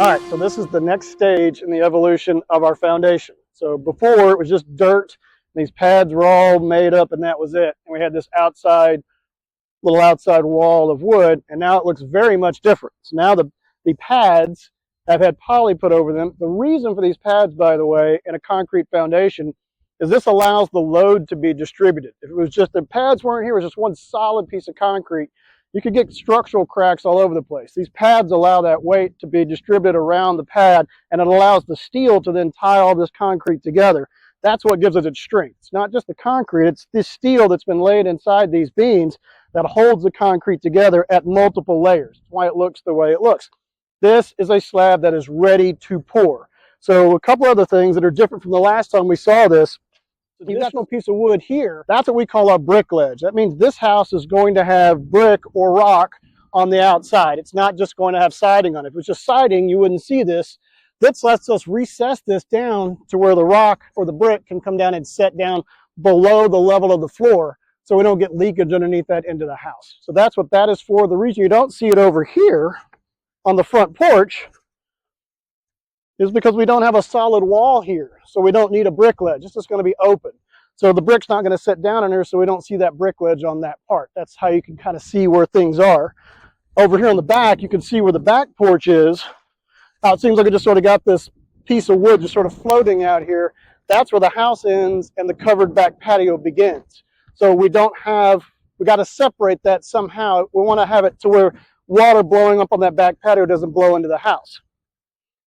All right, so this is the next stage in the evolution of our foundation. So before it was just dirt, these pads were all made up and that was it. And we had this little outside wall of wood, and now it looks very much different. So now the pads have had poly put over them. The reason for these pads, by the way, in a concrete foundation is this allows the load to be distributed. If it was just the pads weren't here, it was just one solid piece of concrete, you could get structural cracks all over the place. These pads allow that weight to be distributed around the pad, and it allows the steel to then tie all this concrete together. That's what gives it its strength. It's not just the concrete, it's this steel that's been laid inside these beams that holds the concrete together at multiple layers. That's why it looks the way it looks. This is a slab that is ready to pour. So a couple other things that are different from the last time we saw this. The additional piece of wood here, that's what we call our brick ledge. That means this house is going to have brick or rock on the outside. It's not just going to have siding on it. If it was just siding, you wouldn't see this. This lets us recess this down to where the rock or the brick can come down and set down below the level of the floor, so we don't get leakage underneath that into the house. So that's what that is for. The reason you don't see it over here on the front porch is because we don't have a solid wall here, so we don't need a brick ledge. It's just going to be open. So the brick's not going to sit down in here, so we don't see that brick ledge on that part. That's how you can kind of see where things are. Over here on the back, you can see where the back porch is. It seems like it just sort of got this piece of wood just sort of floating out here. That's where the house ends and the covered back patio begins. So we got to separate that somehow. We want to have it to where water blowing up on that back patio doesn't blow into the house.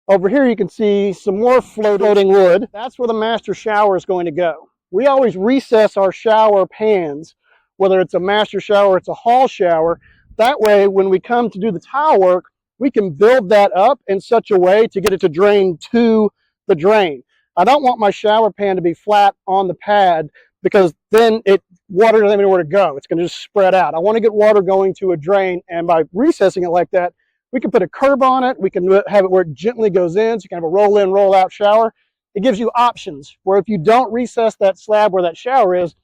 Over here you can see some more floating wood. That's where the master shower is going to go. We always recess our shower pans, whether it's a master shower or it's a hall shower. That way when we come to do the tile work, we can build that up in such a way to get it to drain to the drain. I don't want my shower pan to be flat on the pad because then water doesn't have anywhere to go. It's going to just spread out. I want to get water going to a drain, and by recessing it like that, we can put a curb on it. We can have it where it gently goes in, so you can have a roll in, roll out shower. It gives you options where if you don't recess that slab where that shower is,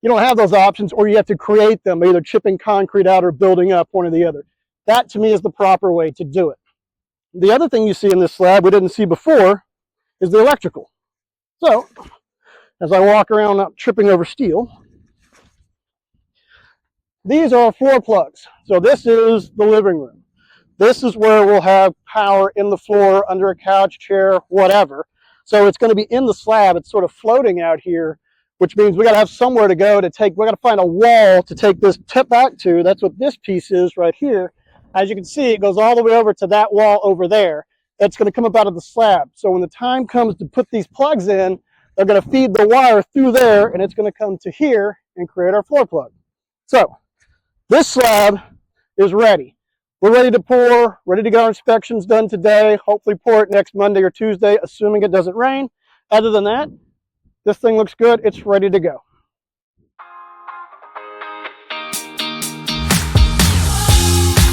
you don't have those options, or you have to create them, either chipping concrete out or building up, one or the other. That to me is the proper way to do it. The other thing you see in this slab we didn't see before is the electrical. So as I walk around not tripping over steel, these are our floor plugs. So this is the living room. This is where we'll have power in the floor, under a couch, chair, whatever. So it's going to be in the slab. It's sort of floating out here, which means we got to have somewhere to go we got to find a wall to take this tip back to. That's what this piece is right here. As you can see, it goes all the way over to that wall over there. That's going to come up out of the slab. So when the time comes to put these plugs in, they're going to feed the wire through there, and it's going to come to here and create our floor plug. So this slab is ready. We're ready to pour, ready to get our inspections done today. Hopefully pour it next Monday or Tuesday, assuming it doesn't rain. Other than that, this thing looks good. It's ready to go.